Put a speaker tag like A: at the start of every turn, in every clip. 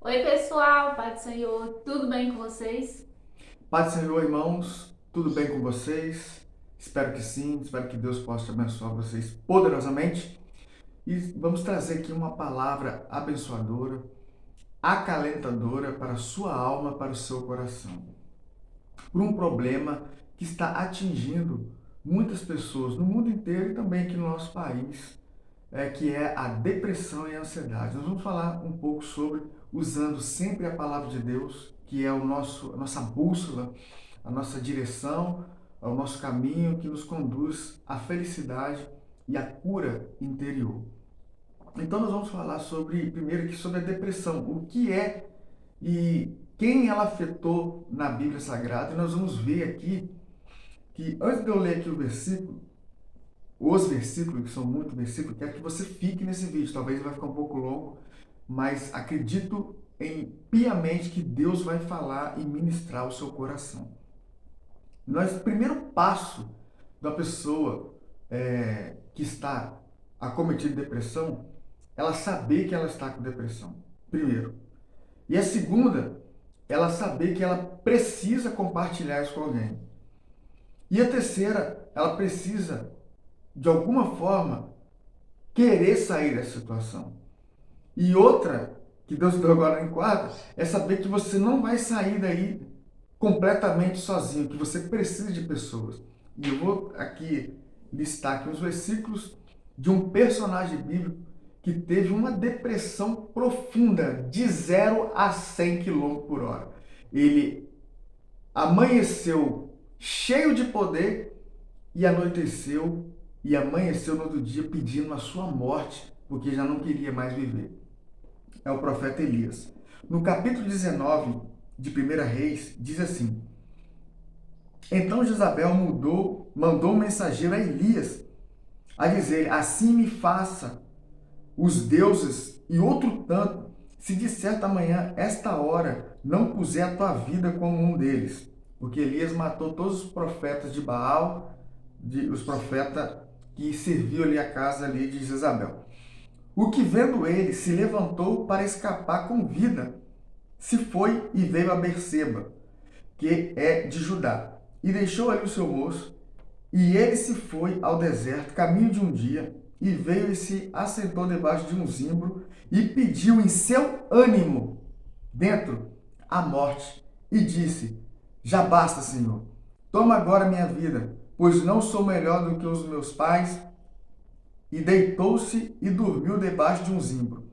A: Oi, pessoal, Pai do Senhor, tudo bem com vocês?
B: Pai do Senhor, irmãos, tudo bem com vocês? Espero que sim, espero que Deus possa abençoar vocês poderosamente. E vamos trazer aqui uma palavra abençoadora, acalentadora para a sua alma, para o seu coração. Por um problema que está atingindo muitas pessoas no mundo inteiro e também aqui no nosso país, que é a depressão e a ansiedade. Nós vamos falar um pouco sobre, usando sempre a palavra de Deus, que é a nossa bússola, a nossa direção, o nosso caminho que nos conduz à felicidade e à cura interior. Então nós vamos falar sobre, primeiro aqui, sobre a depressão, o que é e quem ela afetou na Bíblia Sagrada. E nós vamos ver aqui que, antes de eu ler aqui o versículo, os versículos, que são muitos versículos, quero que você fique nesse vídeo. Talvez vai ficar um pouco longo, mas acredito piamente que Deus vai falar e ministrar o seu coração. O primeiro passo da pessoa que está acometida de depressão, ela saber que ela está com depressão, primeiro. E a segunda, ela saber que ela precisa compartilhar isso com alguém. E a terceira, ela precisa, de alguma forma, querer sair dessa situação. E outra, que Deus deu agora em quarta, é saber que você não vai sair daí completamente sozinho, que você precisa de pessoas. E eu vou aqui listar aqui os versículos de um personagem bíblico que teve uma depressão profunda, de 0 a 100 km/h. Ele amanheceu cheio de poder e anoiteceu e amanheceu no outro dia pedindo a sua morte, porque já não queria mais viver. É o profeta Elias. No capítulo 19 de 1 Reis, diz assim: Então Jezabel mandou um mensageiro a Elias a dizer: Assim me faça os deuses e outro tanto, se de certa manhã, esta hora, não puser a tua vida como um deles. Porque Elias matou todos os profetas de Baal, os profetas que serviam ali a casa ali de Jezabel. O que vendo ele se levantou para escapar com vida, se foi e veio a Berseba, que é de Judá, e deixou ali o seu moço, e ele se foi ao deserto, caminho de um dia, e veio e se assentou debaixo de um zimbro, e pediu em seu ânimo, dentro, a morte, e disse: Já basta, Senhor, toma agora minha vida, pois não sou melhor do que os meus pais. E deitou-se e dormiu debaixo de um zimbro.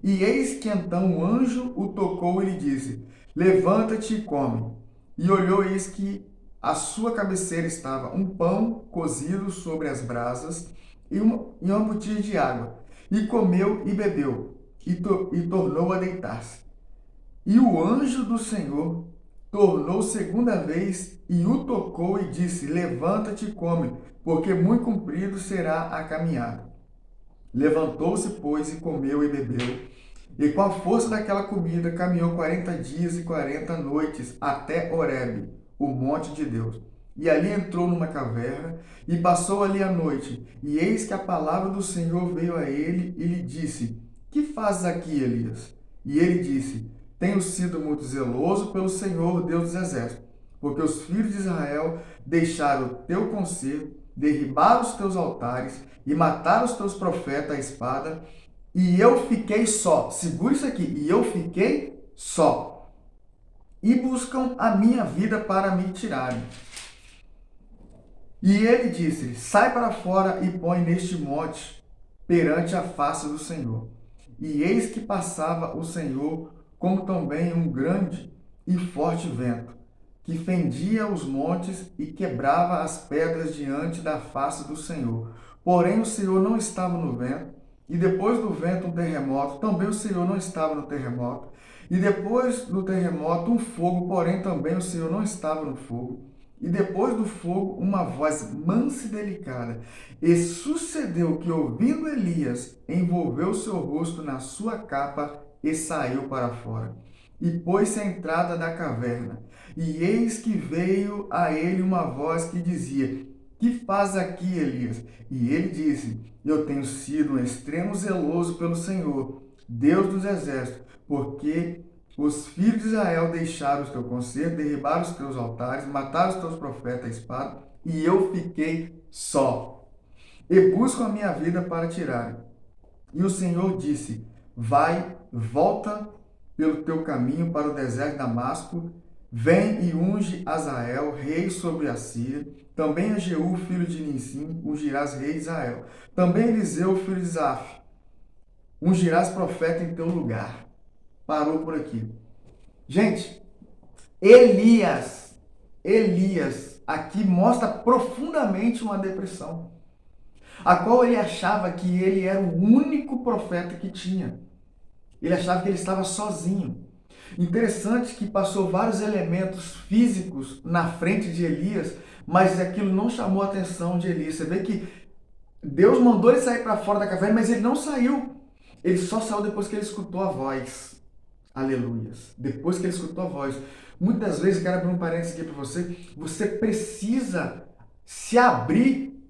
B: E eis que então um anjo o tocou e lhe disse: Levanta-te e come. E olhou, eis que à sua cabeceira estava um pão cozido sobre as brasas e uma botija de água. E comeu e bebeu, e tornou a deitar-se. E o anjo do Senhor tornou segunda vez e o tocou e disse: Levanta-te e come, porque muito comprido será a caminhada. Levantou-se, pois, e comeu e bebeu. E com a força daquela comida caminhou 40 dias e 40 noites até Horebe, o monte de Deus. E ali entrou numa caverna e passou ali a noite. E eis que a palavra do Senhor veio a ele e lhe disse: Que fazes aqui, Elias? E ele disse: Tenho sido muito zeloso pelo Senhor, Deus dos exércitos, porque os filhos de Israel deixaram o teu conselho, derribaram os teus altares e mataram os teus profetas à espada, e eu fiquei só. Segura isso aqui. E eu fiquei só. E buscam a minha vida para me tirarem. E ele disse: Sai para fora e põe neste monte perante a face do Senhor. E eis que passava o Senhor, como também um grande e forte vento, que fendia os montes e quebrava as pedras diante da face do Senhor. Porém o Senhor não estava no vento, e depois do vento um terremoto, também o Senhor não estava no terremoto. E depois do terremoto um fogo, porém também o Senhor não estava no fogo. E depois do fogo, uma voz mansa e delicada. E sucedeu que, ouvindo Elias, envolveu seu rosto na sua capa e saiu para fora. E pôs-se à entrada da caverna. E eis que veio a ele uma voz que dizia: Que faz aqui, Elias? E ele disse: Eu tenho sido um extremo zeloso pelo Senhor, Deus dos exércitos, porque Os filhos de Israel deixaram o teu conserto, derribaram os teus altares, mataram os teus profetas à espada, e eu fiquei só. E buscam a minha vida para tirarem. E o Senhor disse: vai, volta pelo teu caminho para o deserto de Damasco, vem e unge Azael, rei sobre a Síria. Também a Jeú, filho de Ninsim, ungirás rei de Israel. Também Eliseu, filho de Zaf, ungirás profeta em teu lugar. Parou por aqui. Gente, Elias aqui mostra profundamente uma depressão, a qual ele achava que ele era o único profeta que tinha. Ele achava que ele estava sozinho. Interessante que passou vários elementos físicos na frente de Elias, mas aquilo não chamou a atenção de Elias. Você vê que Deus mandou ele sair para fora da caverna, mas ele não saiu. Ele só saiu depois que ele escutou a voz. Aleluias. Depois que ele escutou a voz. Muitas vezes, quero abrir um parênteses aqui para você, você precisa se abrir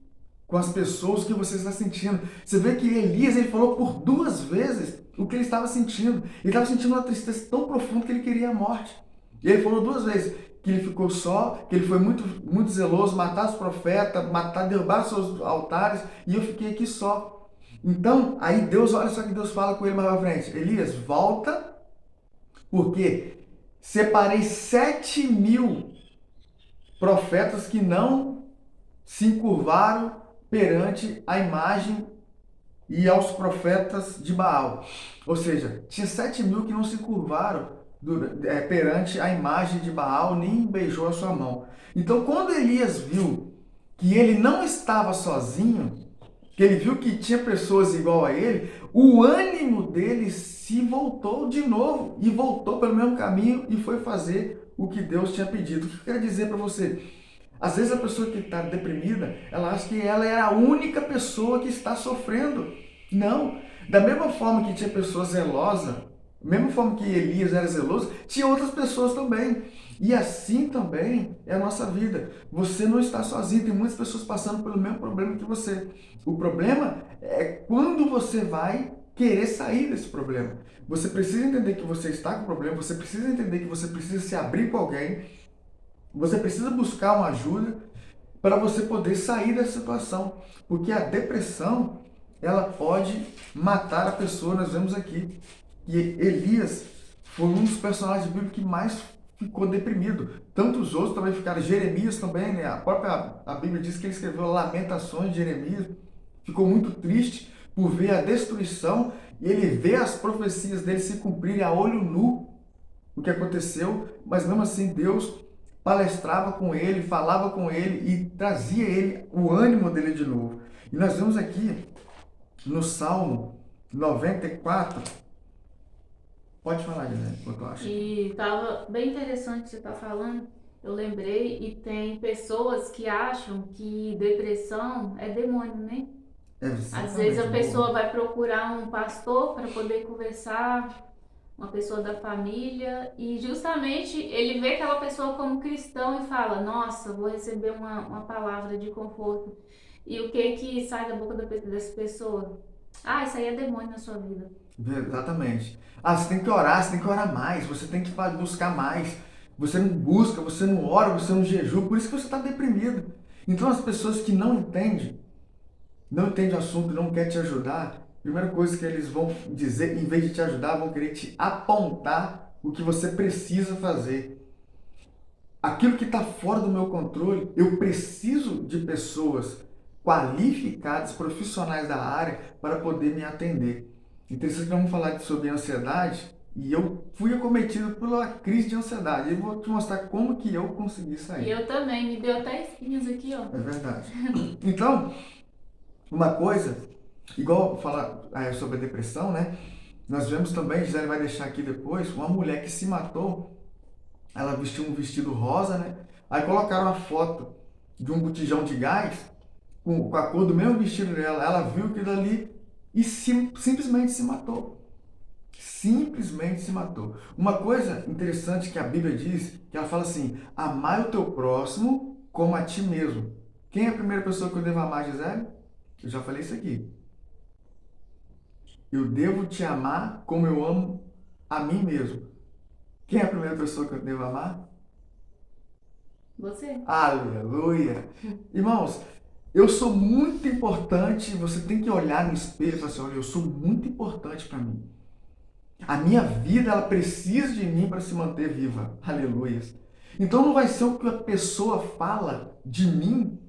B: com as pessoas que você está sentindo. Você vê que Elias, ele falou por 2 vezes o que ele estava sentindo. Ele estava sentindo uma tristeza tão profunda que ele queria a morte. E ele falou 2 vezes que ele ficou só, que ele foi muito zeloso, matar os profetas, derrubar os seus altares, e eu fiquei aqui só. Então, aí Deus, olha só que Deus fala com ele mais pra frente: Elias, volta, porque separei 7.000 profetas que não se encurvaram perante a imagem e aos profetas de Baal. Ou seja, tinha 7.000 que não se curvaram perante a imagem de Baal, nem beijou a sua mão. Então, quando Elias viu que ele não estava sozinho, que ele viu que tinha pessoas igual a ele, o ânimo dele se voltou de novo e voltou pelo mesmo caminho e foi fazer o que Deus tinha pedido. O que eu quero dizer para você? Às vezes a pessoa que está deprimida, ela acha que ela é a única pessoa que está sofrendo. Não. Da mesma forma que tinha pessoa zelosa, da mesma forma que Elias era zeloso, tinha outras pessoas também. E assim também é a nossa vida. Você não está sozinho, tem muitas pessoas passando pelo mesmo problema que você. O problema é quando você vai querer sair desse problema. Você precisa entender que você está com problema, você precisa entender que você precisa se abrir com alguém, você precisa buscar uma ajuda para você poder sair dessa situação. Porque a depressão, ela pode matar a pessoa. Nós vemos aqui que Elias foi um dos personagens bíblicos que mais ficou deprimido. Tantos outros também ficaram. Jeremias também, né? A Bíblia diz que ele escreveu Lamentações de Jeremias. Ficou muito triste por ver a destruição e ele vê as profecias dele se cumprirem a olho nu, o que aconteceu, mas mesmo assim Deus palestrava com ele, falava com ele e trazia ele o ânimo dele de novo. E nós vemos aqui no Salmo 94. Pode falar, Guilherme, o que tu acha?
A: E estava bem interessante o que você está falando. Eu lembrei, e tem pessoas que acham que depressão é demônio, né? Às vezes a pessoa vai procurar um pastor para poder conversar, uma pessoa da família, e justamente ele vê aquela pessoa como cristão e fala: nossa, vou receber uma palavra de conforto. E o que sai da boca dessa pessoa? Ah, isso aí é demônio na sua vida.
B: Exatamente. Ah, você tem que orar mais, você tem que buscar mais. Você não busca, você não ora, você não jejua, por isso que você está deprimido. Então as pessoas que não entendem o assunto, não querem te ajudar, a primeira coisa que eles vão dizer, em vez de te ajudar, vão querer te apontar o que você precisa fazer. Aquilo que está fora do meu controle, eu preciso de pessoas qualificadas, profissionais da área, para poder me atender. Interessante que vamos falar sobre ansiedade, e eu fui acometido pela crise de ansiedade. Eu vou te mostrar como que eu consegui sair.
A: E eu também, me deu até espinhos aqui, ó.
B: É verdade. Então, uma coisa, igual falar sobre a depressão, né? Nós vemos também, Gisele vai deixar aqui depois, uma mulher que se matou. Ela vestiu um vestido rosa, né? Aí colocaram a foto de um botijão de gás com a cor do mesmo vestido dela. Ela viu aquilo ali e simplesmente se matou. Simplesmente se matou. Uma coisa interessante que a Bíblia diz, que ela fala assim: amai o teu próximo como a ti mesmo. Quem é a primeira pessoa que eu devo amar, Gisele? Eu já falei isso aqui. Eu devo te amar como eu amo a mim mesmo. Quem é a primeira pessoa que eu devo amar?
A: Você?
B: Aleluia! Irmãos, eu sou muito importante. Você tem que olhar no espelho e falar assim: olha, eu sou muito importante para mim. A minha vida, ela precisa de mim para se manter viva. Aleluia! Então não vai ser o que a pessoa fala de mim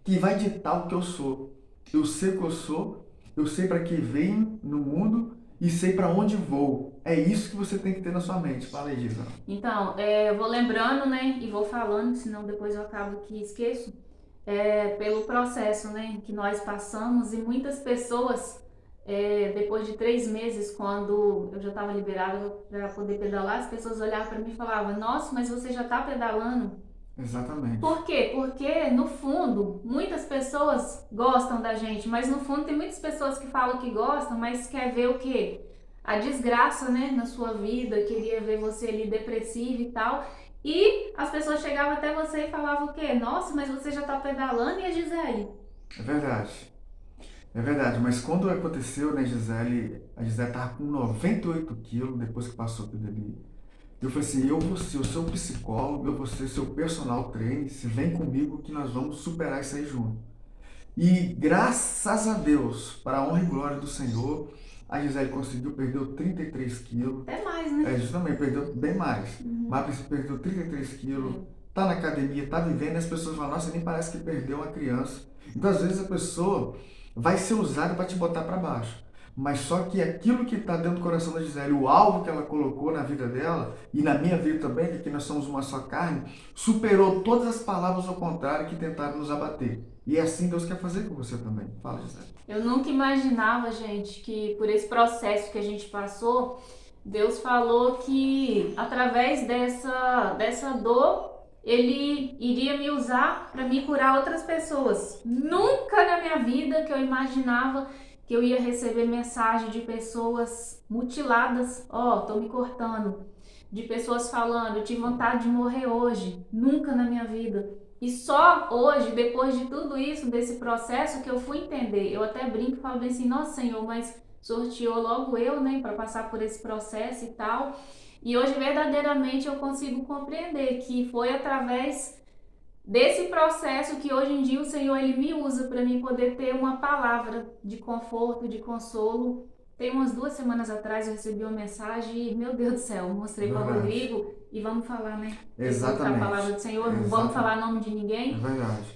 B: que vai ditar o que eu sou. Eu sei o que eu sou, eu sei para que venho no mundo e sei para onde vou. É isso que você tem que ter na sua mente. Fala aí, Gisela.
A: Então, eu vou lembrando, né, e vou falando, senão depois eu acabo que esqueço, pelo processo, né, que nós passamos e muitas pessoas, depois de 3 meses, quando eu já estava liberada para poder pedalar, as pessoas olhavam para mim e falavam: nossa, mas você já está pedalando?
B: Exatamente.
A: Por quê? Porque, no fundo, muitas pessoas gostam da gente, mas no fundo tem muitas pessoas que falam que gostam, mas quer ver o quê? A desgraça, né, na sua vida, queria ver você ali depressivo e tal. E as pessoas chegavam até você e falavam o quê? Nossa, mas você já tá pedalando, e a Gisele?
B: É verdade. É verdade, mas quando aconteceu, né, Gisele, a Gisele estava com 98 quilos depois que passou tudo ali. Eu falei assim: eu vou ser o seu psicólogo, eu vou ser seu personal trainer, você vem comigo que nós vamos superar isso aí junto. E graças a Deus, para a honra e glória do Senhor, a Gisele conseguiu, perdeu 33 quilos.
A: Até mais, né?
B: Justamente, perdeu bem mais. Mas perdeu 33 quilos, tá na academia, tá vivendo, e as pessoas falam: nossa, nem parece que perdeu uma criança. Então, às vezes, a pessoa vai ser usada para te botar para baixo. Mas só que aquilo que está dentro do coração da Gisele, o alvo que ela colocou na vida dela, e na minha vida também, que aqui nós somos uma só carne, superou todas as palavras ao contrário que tentaram nos abater. E é assim Deus quer fazer com você também. Fala, Gisele.
A: Eu nunca imaginava, gente, que por esse processo que a gente passou, Deus falou que através dessa dor, Ele iria me usar para me curar outras pessoas. Nunca na minha vida que eu imaginava que eu ia receber mensagem de pessoas mutiladas: ó, tô me cortando. De pessoas falando: eu tive vontade de morrer hoje. Nunca na minha vida. E só hoje, depois de tudo isso, desse processo, que eu fui entender. Eu até brinco e falo bem assim: nossa, Senhor, mas sorteou logo eu, né, para passar por esse processo e tal. E hoje, verdadeiramente, eu consigo compreender que foi através desse processo que hoje em dia o Senhor, Ele me usa para mim poder ter uma palavra de conforto, de consolo. Tem umas 2 semanas atrás eu recebi uma mensagem e, meu Deus do céu, mostrei para o Rodrigo e vamos falar, né?
B: Exatamente.
A: A palavra do Senhor, não vamos falar nome de ninguém,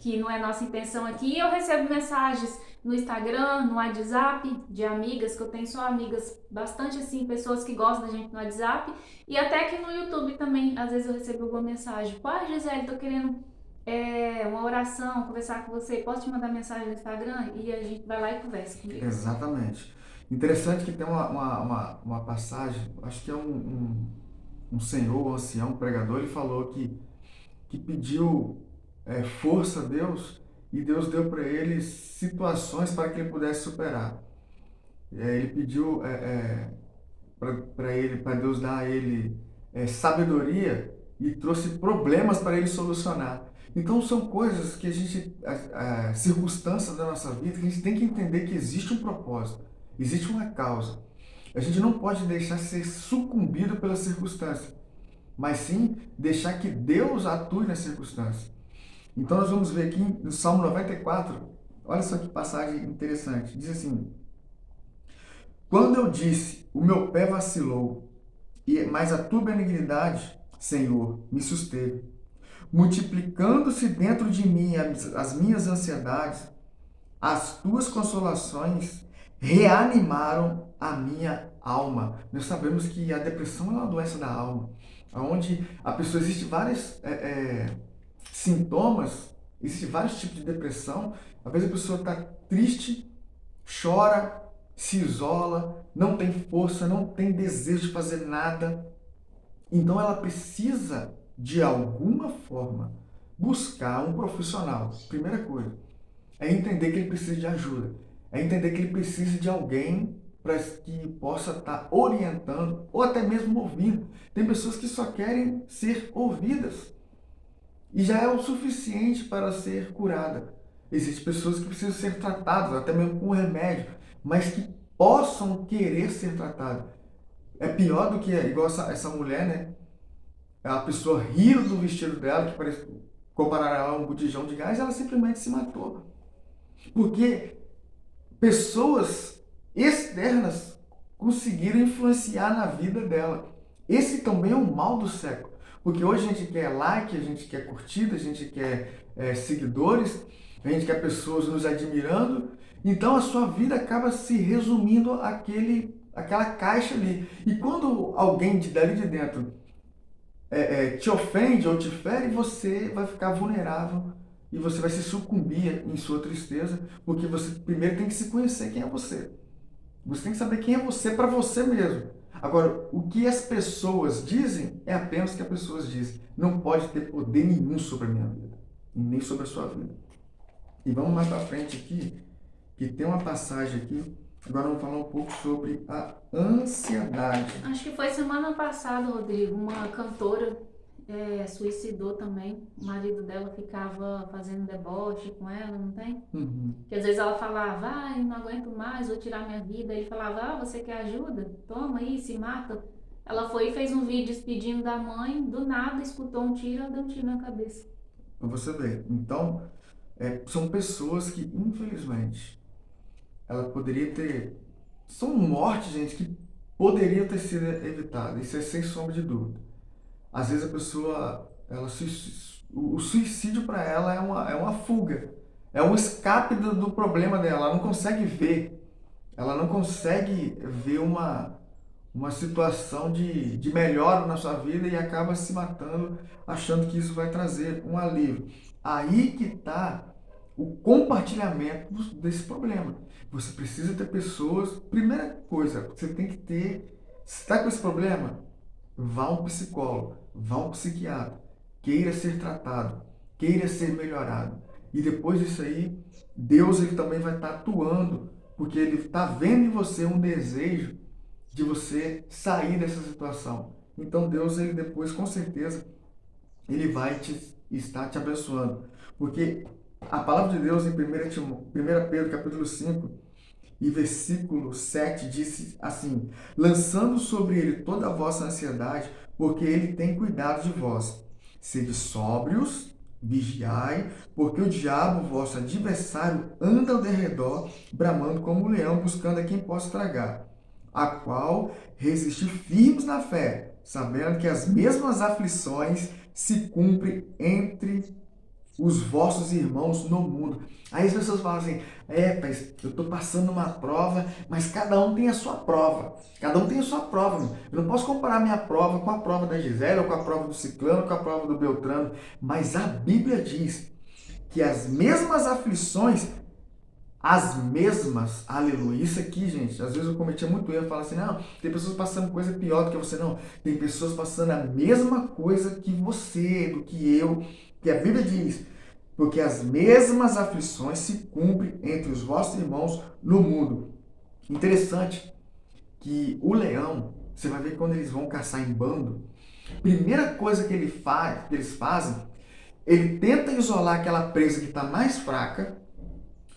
A: que não é nossa intenção aqui. E eu recebo mensagens no Instagram, no WhatsApp, de amigas, que eu tenho só amigas bastante assim, pessoas que gostam da gente no WhatsApp, e até que no YouTube também, às vezes eu recebo alguma mensagem: pai, Gisele, tô querendo uma oração, conversar com você, posso te mandar mensagem no Instagram? E a gente vai lá e conversa comigo.
B: Exatamente. Interessante que tem uma passagem, acho que é um senhor, um ancião, um pregador, ele falou que pediu força a Deus e Deus deu para ele situações para que ele pudesse superar. Ele pediu para Deus dar a ele sabedoria e trouxe problemas para ele solucionar. Então são coisas que a gente, circunstâncias da nossa vida, que a gente tem que entender que existe um propósito, existe uma causa. A gente não pode deixar ser sucumbido pela circunstância, mas sim deixar que Deus atue na circunstância. Então nós vamos ver aqui no Salmo 94, olha só que passagem interessante. Diz assim: quando eu disse, o meu pé vacilou, mas a tua benignidade, Senhor, me susteve. Multiplicando-se dentro de mim as minhas ansiedades, as tuas consolações reanimaram a minha alma. Nós sabemos que a depressão é uma doença da alma, onde a pessoa existe vários sintomas, existe vários tipos de depressão. Às vezes a pessoa está triste, chora, se isola, não tem força, não tem desejo de fazer nada. Então ela precisa, de alguma forma, buscar um profissional. Primeira coisa, é entender que ele precisa de ajuda. É entender que ele precisa de alguém para que possa estar orientando ou até mesmo ouvindo. Tem pessoas que só querem ser ouvidas e já é o suficiente para ser curada. Existem pessoas que precisam ser tratadas, até mesmo com remédio, mas que possam querer ser tratadas. É pior do que, igual essa mulher, né? a pessoa riu do vestido dela, que parece comparar ela a um botijão de gás, ela simplesmente se matou. Porque pessoas externas conseguiram influenciar na vida dela. Esse também é o mal do século. Porque hoje a gente quer like, a gente quer curtida, a gente quer seguidores, a gente quer pessoas nos admirando. Então a sua vida acaba se resumindo àquela caixa ali. E quando alguém dali de dentro te ofende ou te fere, você vai ficar vulnerável e você vai se sucumbir em sua tristeza, porque você primeiro tem que se conhecer quem é você. Você tem que saber quem é você para você mesmo. Agora, o que as pessoas dizem é apenas o que as pessoas dizem. Não pode ter poder nenhum sobre a minha vida, e nem sobre a sua vida. E vamos mais para frente aqui, que tem uma passagem aqui. Agora vamos falar um pouco sobre a ansiedade.
A: Acho que foi semana passada, Rodrigo, uma cantora suicidou também. O marido dela ficava fazendo deboche com ela, não tem?
B: Uhum.
A: Que às vezes ela falava, não aguento mais, vou tirar minha vida. Ele falava, você quer ajuda? Toma aí, se mata. Ela foi e fez um vídeo despedindo da mãe, do nada escutou um tiro, ela deu um tiro na cabeça.
B: Pra você ver. Então, são pessoas que, infelizmente, ela poderia ter... São mortes, gente, que poderiam ter sido evitadas. Isso é sem sombra de dúvida. Às vezes a pessoa, o suicídio para ela é uma fuga, é um escape do problema dela. Ela não consegue ver, uma situação de melhora na sua vida e acaba se matando, achando que isso vai trazer um alívio. Aí que está o compartilhamento desse problema. Você precisa ter pessoas. Primeira coisa, você tem que ter. Se está com esse problema, vá a um psicólogo, vá a um psiquiatra, queira ser tratado, queira ser melhorado. E depois disso aí, Deus ele também vai estar atuando, porque Ele está vendo em você um desejo de você sair dessa situação. Então Deus, ele depois, com certeza, Ele vai estar te abençoando. Porque a palavra de Deus em 1 Pedro capítulo 5, e versículo 7 diz assim: lançando sobre ele toda a vossa ansiedade, porque ele tem cuidado de vós. Sede sóbrios, vigiai, porque o diabo, vosso adversário, anda ao derredor, bramando como um leão, buscando a quem possa tragar. A qual resistir firmes na fé, sabendo que as mesmas aflições se cumprem entre os vossos irmãos no mundo. Aí as pessoas falam assim, pai, eu estou passando uma prova, mas cada um tem a sua prova. Cada um tem a sua prova. Meu. Eu não posso comparar minha prova com a prova da Gisele, ou com a prova do Ciclano, com a prova do Beltrano. Mas a Bíblia diz que as mesmas aflições, aleluia. Isso aqui, gente, às vezes eu cometia muito erro, eu falo assim, não, tem pessoas passando coisa pior do que você, não. Tem pessoas passando a mesma coisa que você, do que eu, que a Bíblia diz, porque as mesmas aflições se cumprem entre os vossos irmãos no mundo. Interessante que o leão, você vai ver que quando eles vão caçar em bando, primeira coisa que eles fazem, ele tenta isolar aquela presa que está mais fraca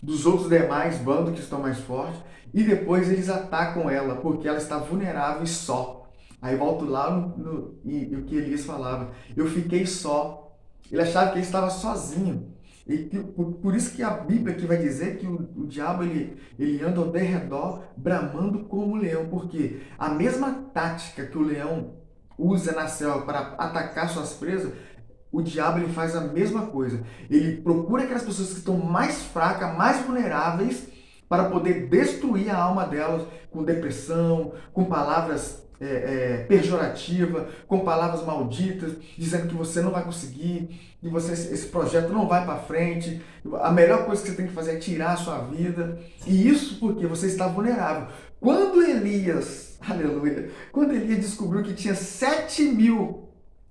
B: dos outros demais bandos que estão mais fortes, e depois eles atacam ela, porque ela está vulnerável e só. Aí volto lá e o que Elias falava, eu fiquei só. Ele achava que ele estava sozinho. E por isso que a Bíblia aqui vai dizer que o diabo ele anda ao derredor bramando como um leão, porque a mesma tática que o leão usa na selva para atacar suas presas, o diabo ele faz a mesma coisa. Ele procura aquelas pessoas que estão mais fracas, mais vulneráveis, para poder destruir a alma delas com depressão, com palavras pejorativa, com palavras malditas, dizendo que você não vai conseguir, que esse projeto não vai para frente, a melhor coisa que você tem que fazer é tirar a sua vida, e isso porque você está vulnerável. Quando Elias, aleluia, quando Elias descobriu que tinha 7.000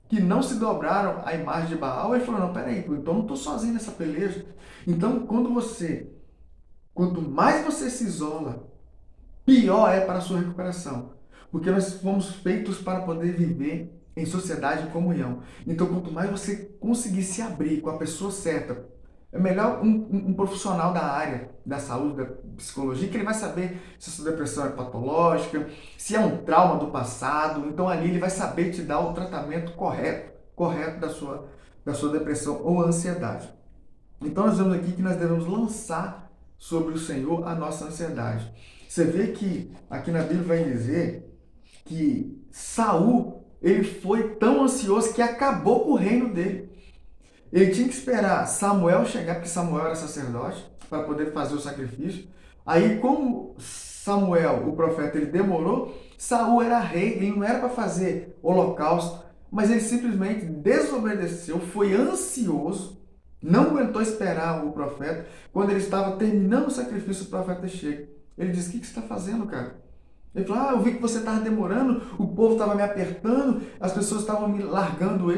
B: que não se dobraram à imagem de Baal, ele falou, não, peraí, então eu não estou sozinho nessa peleja. Então, quanto mais você se isola, pior é para a sua recuperação. Porque nós fomos feitos para poder viver em sociedade e comunhão. Então, quanto mais você conseguir se abrir com a pessoa certa, É melhor um profissional da área da saúde, da psicologia, que ele vai saber se a sua depressão é patológica, se é um trauma do passado. Então ali ele vai saber te dar o tratamento correto da sua depressão ou ansiedade. Então nós vemos aqui que nós devemos lançar sobre o Senhor a nossa ansiedade. Você vê que aqui na Bíblia vai dizer que Saul, ele foi tão ansioso que acabou com o reino dele. Ele tinha que esperar Samuel chegar, porque Samuel era sacerdote, para poder fazer o sacrifício. Aí, como Samuel, o profeta, ele demorou, Saul era rei, ele não era para fazer holocausto, mas ele simplesmente desobedeceu, foi ansioso, não aguentou esperar o profeta. Quando ele estava terminando o sacrifício, o profeta chega. Ele disse: "O que você está fazendo, cara?" Ele falou: "Eu vi que você estava demorando, o povo estava me apertando, as pessoas estavam me largando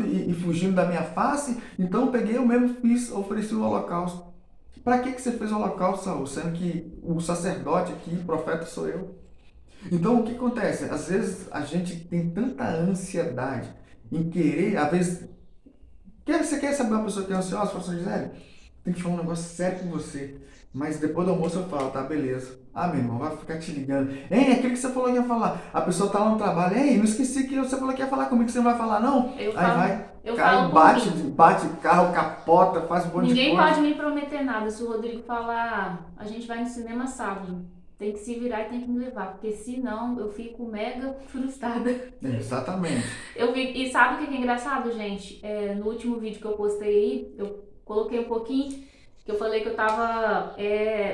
B: e fugindo da minha face, então eu peguei, eu mesmo ofereci o holocausto." "Para que você fez o holocausto, Saul, sendo que o sacerdote aqui, o profeta, sou eu?" Então o que acontece? Às vezes a gente tem tanta ansiedade em querer, às vezes, você quer saber uma pessoa que é ansiosa? Fala assim: "Gisele, tem que falar um negócio sério com você. Mas depois do almoço eu falo, tá, beleza." "Ah, meu irmão, vai ficar te ligando. Hein, aquilo que você falou que ia falar." A pessoa tá lá no trabalho. "Ei, não esqueci que você falou que ia falar comigo, você não vai falar, não?" Aí
A: Eu
B: cai,
A: falo por mim.
B: bate carro, capota, faz um monte de
A: Ninguém
B: coisa.
A: pode me prometer nada. Se o Rodrigo falar, a gente vai no cinema sábado, tem que se virar e tem que me levar, porque senão eu fico mega frustrada.
B: Exatamente.
A: E sabe o que é engraçado, gente? No último vídeo que eu postei aí, eu coloquei um pouquinho, que eu falei que eu tava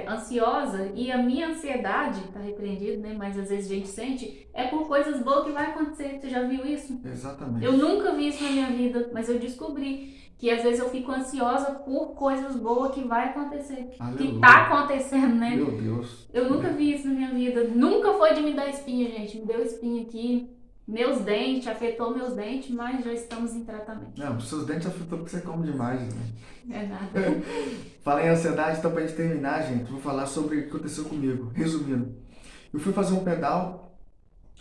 A: ansiosa, e a minha ansiedade, tá repreendido, né? Mas às vezes a gente sente, é por coisas boas que vai acontecer. Você já viu isso?
B: Exatamente.
A: Eu nunca vi isso na minha vida, mas eu descobri que às vezes eu fico ansiosa por coisas boas que vai acontecer.
B: Aleluia.
A: Que tá acontecendo, né?
B: Meu Deus.
A: Eu nunca vi isso na minha vida. Nunca foi de me dar espinha, gente. Me deu espinha aqui. Meus dentes, afetou meus dentes, mas já estamos em tratamento.
B: Não, seus dentes afetou porque você come demais, né?
A: É nada.
B: Falei em ansiedade, então pra gente terminar, gente, vou falar sobre o que aconteceu comigo. Resumindo, eu fui fazer um pedal,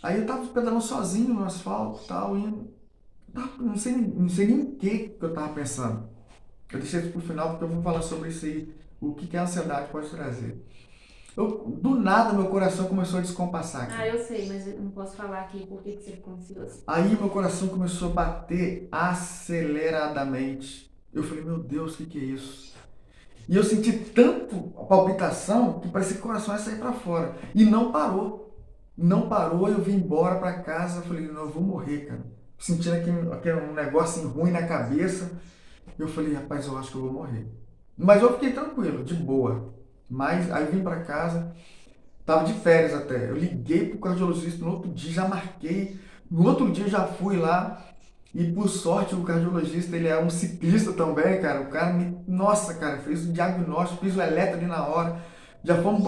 B: aí eu tava pedalando sozinho no asfalto e tal, e não sei nem o que eu tava pensando. Eu deixei isso pro final porque eu vou falar sobre isso aí, o que a ansiedade pode trazer. Do nada, meu coração começou a descompassar aqui.
A: Ah, eu sei, mas eu não posso falar aqui por que você ficou ansioso.
B: Aí meu coração começou a bater aceleradamente. Eu falei: "Meu Deus, o que é isso?" E eu senti tanto a palpitação que parecia que o coração ia sair para fora. E não parou. Não parou, eu vim embora para casa. Eu falei: "Não, eu vou morrer, cara." Sentindo aquele um negócio assim, ruim na cabeça. Eu falei: "Rapaz, eu acho que eu vou morrer." Mas eu fiquei tranquilo, de boa. Mas aí eu vim para casa, tava de férias até. Eu liguei pro cardiologista no outro dia, já marquei. No outro dia eu já fui lá. E por sorte o cardiologista, ele é um ciclista também, cara. O cara nossa, cara, fez o diagnóstico, fez o eletro ali na hora. Já fomos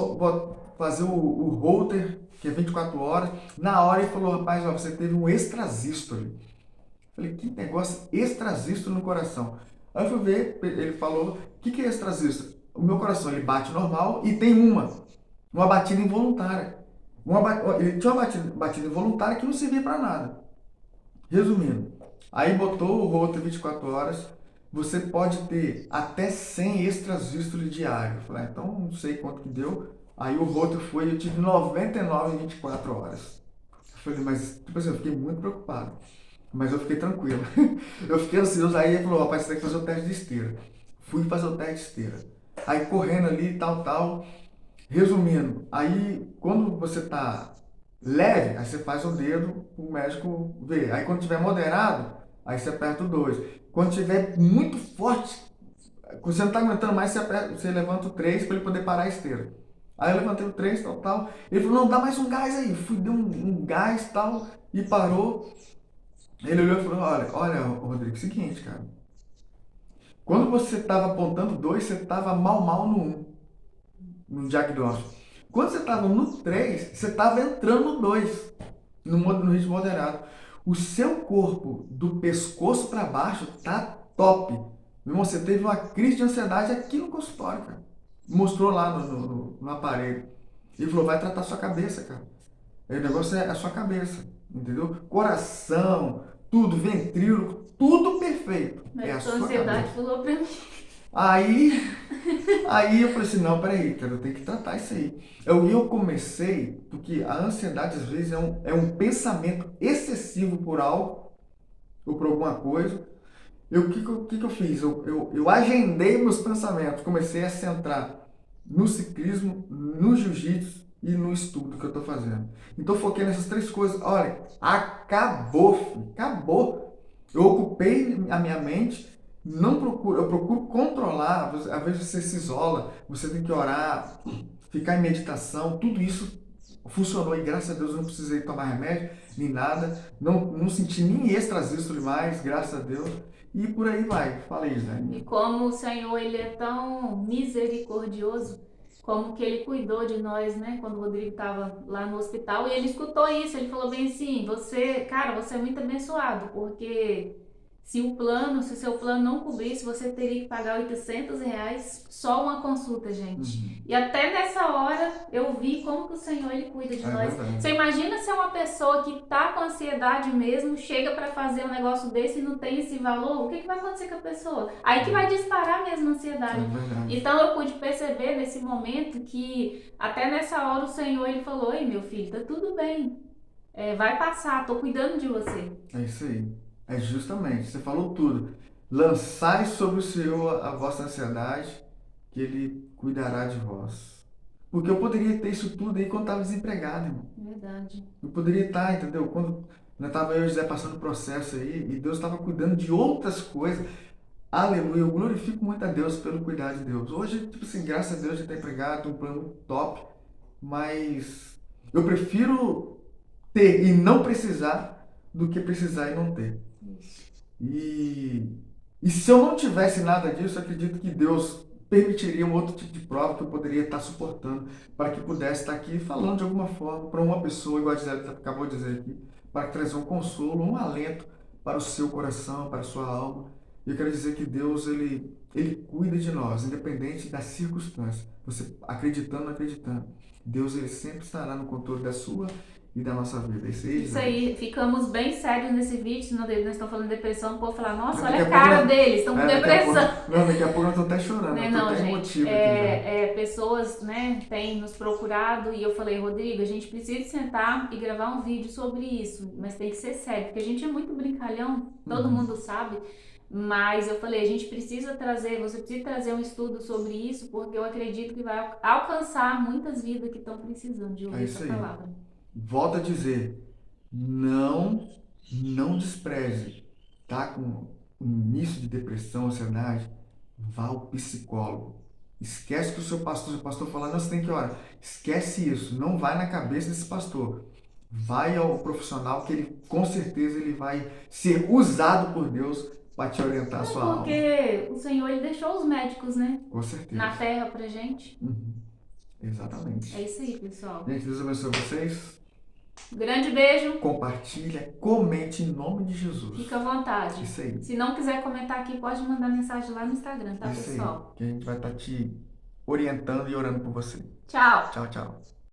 B: fazer o Holter, que é 24 horas. Na hora ele falou: "Rapaz, ó, você teve um extrasístole." Falei: "Que negócio extrasístole no coração?" Aí eu fui ver, ele falou: "O que é extrasístole?" "O meu coração, ele bate normal e tem uma batida involuntária." Ele tinha uma batida involuntária que não servia para nada. Resumindo, aí botou o Holter 24 horas, você pode ter até 100 extrasístoles diários. Eu falei: "Então não sei quanto que deu." Aí o Holter foi, eu tive 99 em 24 horas. Eu falei: "Mas, tipo assim, eu fiquei muito preocupado." Mas eu fiquei tranquilo. Eu fiquei ansioso. Aí ele falou: "Rapaz, você tem que fazer o teste de esteira." Fui fazer o teste de esteira. Aí correndo ali, tal. Resumindo, aí quando você tá leve, aí você faz o dedo, o médico vê. Aí quando tiver moderado, aí você aperta o 2. Quando tiver muito forte, quando você não tá aguentando mais, você levanta o 3 para ele poder parar a esteira. Aí eu levantei o 3, tal. Ele falou: "Não, dá mais um gás aí." Fui, dei um gás, tal, e parou. Ele olhou e falou: olha, Rodrigo, seguinte, cara. Quando você estava apontando 2, você estava mal no 1, no diagnóstico. Quando você estava no 3, você estava entrando no 2, no ritmo moderado. O seu corpo, do pescoço para baixo, tá top. Meu irmão, você teve uma crise de ansiedade aqui no consultório, cara. Mostrou lá no aparelho. Ele falou: "Vai tratar sua cabeça, cara. O negócio é a sua cabeça, entendeu? Coração, tudo, ventríloco, tudo perfeito."
A: Mas
B: É a
A: a sua
B: sua
A: ansiedade
B: cabeça.
A: falou pra mim.
B: Aí eu falei assim, não, peraí, cara, eu tenho que tratar isso aí. Eu comecei, porque a ansiedade às vezes é um pensamento excessivo por algo, ou por alguma coisa. O que que eu fiz? Eu agendei meus pensamentos, comecei a centrar no ciclismo, no jiu-jitsu e no estudo que eu estou fazendo. Então foquei nessas três coisas. Olha, acabou, filho, acabou. Eu ocupei a minha mente, não procuro, eu procuro controlar. Às vezes você se isola, você tem que orar, ficar em meditação, tudo isso funcionou e graças a Deus eu não precisei tomar remédio nem nada, não senti nem êxtase mais, graças a Deus. E por aí vai. Fala aí, Zé.
A: E como o Senhor, ele é tão misericordioso, como que ele cuidou de nós, né? Quando o Rodrigo estava lá no hospital, e ele escutou isso, ele falou bem assim, cara, você é muito abençoado, porque se o seu plano não cobrisse, você teria que pagar R$ 800 só uma consulta, gente.
B: Uhum.
A: E até nessa hora eu vi como que o Senhor ele cuida de nós.
B: Verdade.
A: Você imagina se é uma pessoa que tá com ansiedade mesmo, chega para fazer um negócio desse e não tem esse valor, o que vai acontecer com a pessoa? Aí que vai disparar mesmo a ansiedade. Então eu pude perceber nesse momento que até nessa hora o Senhor ele falou, ei meu filho, tá tudo bem. Vai passar, tô cuidando de você.
B: É isso aí. É justamente, você falou tudo. Lançai sobre o Senhor a vossa ansiedade, que Ele cuidará de vós. Porque eu poderia ter isso tudo aí quando estava desempregado, irmão.
A: Verdade.
B: Eu poderia estar, entendeu? Quando estava eu e o José passando o processo aí, e Deus estava cuidando de outras coisas. Aleluia, eu glorifico muito a Deus pelo cuidar de Deus. Hoje, tipo assim, graças a Deus, a gente está empregado, tem um plano top, mas eu prefiro ter e não precisar do que precisar e não ter. E, e se eu não tivesse nada disso, eu acredito que Deus permitiria um outro tipo de prova que eu poderia estar suportando para que pudesse estar aqui falando de alguma forma para uma pessoa, igual a Gisele acabou de dizer aqui, para trazer um consolo, um alento para o seu coração, para a sua alma. E eu quero dizer que Deus, ele cuida de nós, independente das circunstâncias. Você acreditando ou não acreditando. Deus, ele sempre estará no controle da sua e da nossa vida.
A: Isso aí, ficamos bem sérios nesse vídeo, senão nós estamos falando de depressão, o povo falar, nossa,
B: Daqui
A: olha
B: a
A: a cara
B: pouco
A: deles, estão com depressão.
B: Daqui a pouco nós estamos até chorando,
A: Né,
B: eu
A: não,
B: até
A: gente,
B: emotivo aqui já.
A: pessoas, né, têm nos procurado e eu falei, Rodrigo, a gente precisa sentar e gravar um vídeo sobre isso, mas tem que ser sério, porque a gente é muito brincalhão, todo mundo sabe, mas eu falei, a gente precisa trazer, você precisa trazer um estudo sobre isso, porque eu acredito que vai alcançar muitas vidas que estão precisando de ouvir essa palavra.
B: Volto a dizer, não despreze, tá com início de depressão, ansiedade, vá ao psicólogo. Esquece que o pastor fala, não, você tem que orar. Esquece isso, não vai na cabeça desse pastor. Vai ao profissional que ele, com certeza, ele vai ser usado por Deus para te orientar a sua alma.
A: Porque o Senhor, ele deixou os médicos, né?
B: Com certeza.
A: Na terra pra gente.
B: Exatamente.
A: É isso aí, pessoal.
B: Gente, Deus abençoe vocês.
A: Grande beijo.
B: Compartilha, comente em nome de Jesus.
A: Fica à vontade.
B: Isso aí.
A: Se não quiser comentar aqui, pode mandar mensagem lá no Instagram, tá,
B: Isso
A: pessoal?
B: aí, que a gente vai estar te orientando e orando por você.
A: Tchau.
B: Tchau, tchau.